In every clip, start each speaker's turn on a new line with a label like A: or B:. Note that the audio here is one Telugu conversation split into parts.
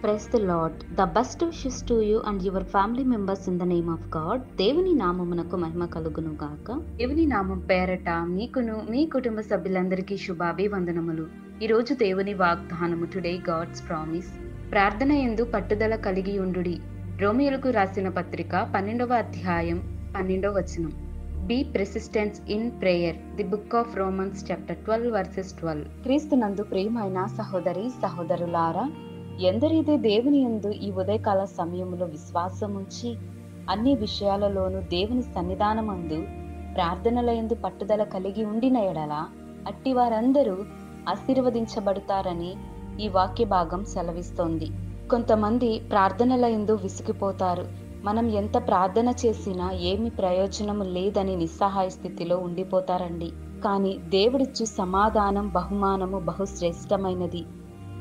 A: Praise the Lord. The best wishes to you and your family members in the name of God. దేవుని నామమునకు మహిమ కలుగును గాక. దేవుని నామం పేరట మీకును మీ కుటుంబ సభ్యులందరికీ శుభాభివందనములు. ఈ రోజు దేవుని వాగ్దానము, టుడే గాడ్స్ ప్రామిస్. ప్రార్థన యందు పట్టుదల కలిగి ఉండుడి. రోమియోలకు రాసిన పత్రిక 12వ అధ్యాయం 12వ వచనం. Be persistent in prayer. The book of Romans chapter 12 verses 12. క్రీస్తునందు ప్రియమైన సహోదరి సహోదరులారా, ఎందరైతే దేవుని యందు ఈ ఉదయకాల సమయములో విశ్వాసముంచి అన్ని విషయాలలోనూ దేవుని సన్నిధానమందు ప్రార్థనల యందు పట్టుదల కలిగి ఉండిన ఎడల అట్టి వారందరూ ఆశీర్వదించబడతారని ఈ వాక్య భాగం సెలవిస్తోంది. కొంతమంది ప్రార్థనల యందు విసిగిపోతారు. మనం ఎంత ప్రార్థన చేసినా ఏమి ప్రయోజనము లేదని నిస్సహాయ స్థితిలో ఉండిపోతారండి. కానీ దేవుడిచ్చు సమాధానం, బహుమానము బహుశ్రేష్టమైనది.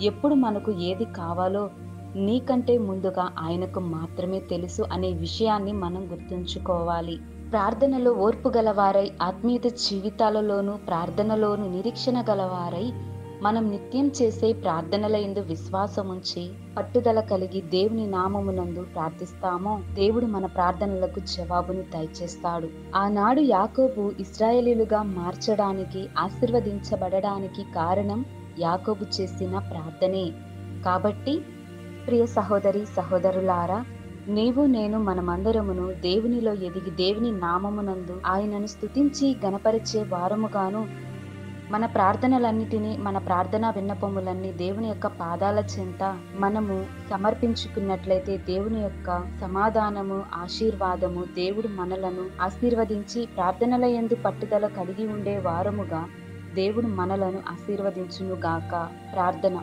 A: ఎప్పుడు మనకు ఏది కావాలో నీకంటే ముందుగా ఆయనకు మాత్రమే తెలుసు అనే విషయాన్ని మనం గుర్తుంచుకోవాలి. ప్రార్థనలో ఓర్పు గలవారై, ఆత్మీయత జీవితాలలోనూ ప్రార్థనలోనూ నిరీక్షణ గలవారై, మనం నిత్యం చేసే ప్రార్థనల యందు విశ్వాసముంచి పట్టుదల కలిగి దేవుని నామమునందు ప్రార్థిస్తామో దేవుడు మన ప్రార్థనలకు జవాబును దయచేస్తాడు. ఆనాడు యాకోబు ఇశ్రాయేలీయులుగా మార్చడానికి, ఆశీర్వదించబడడానికి కారణం యాకోబు చేసిన ప్రార్థనే. కాబట్టి ప్రియ సహోదరి సహోదరులారా, నీవు నేను మనమందరమును దేవునిలో ఎదిగి దేవుని నామమునందు ఆయనను స్తుతించి గణపరిచే వారముగాను మన ప్రార్థనలన్నిటినీ, మన ప్రార్థనా విన్నపములన్నీ దేవుని యొక్క పాదాల చెంత మనము సమర్పించుకున్నట్లయితే దేవుని యొక్క సమాధానము, ఆశీర్వాదము, దేవుడు మనలను ఆశీర్వదించి ప్రార్థనల యందు పట్టుదల కలిగి ఉండే వారముగా దేవుడు మనలను ఆశీర్వదించును గాక. ప్రార్థన.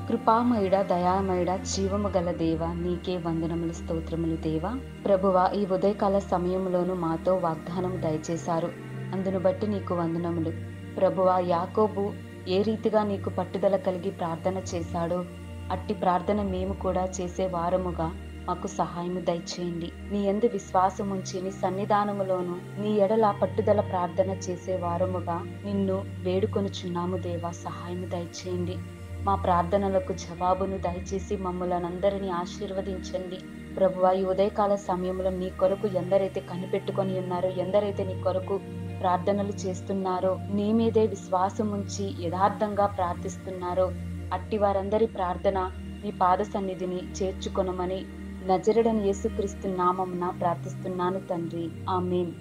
A: కృపామయుడ, దయామయుడ, జీవము గల దేవ, నీకే వందనములు, స్తోత్రములు దేవా. ప్రభువా, ఈ ఉదయకాల సమయంలోనూ మాతో వాగ్దానం దయచేశారు. అందును బట్టి నీకు వందనములు. ప్రభువా, యాకోబు ఏ రీతిగా నీకు పట్టుదల కలిగి ప్రార్థన చేశాడో అట్టి ప్రార్థన మేము కూడా చేసే వారముగా మాకు సహాయము దయచేయండి. నీ యందు విశ్వాసముంచి నీ సన్నిధానములోను నీ ఎడల పట్టుదల ప్రార్థన చేసే వారముగా నిన్ను వేడుకొనుచున్నాము దేవా. సహాయము దయచేయండి. మా ప్రార్థనలకు జవాబును దయచేసి మమ్మల్ని ఆశీర్వదించండి. ప్రభువా, ఈ ఉదయకాల సమయంలో నీ కొరకు ఎందరైతే కనిపెట్టుకొని ఉన్నారో, ఎందరైతే నీ కొరకు ప్రార్థనలు చేస్తున్నారో, నీ మీదే విశ్వాసముంచి యథార్థంగా ప్రార్థిస్తున్నారో అట్టి వారందరి ప్రార్థన నీ పాద సన్నిధిని చేర్చుకొనమని నజరేయుడైన యేసుక్రీస్తు నామమున ప్రార్థిస్తున్నాను తండ్రి. ఆమేన్.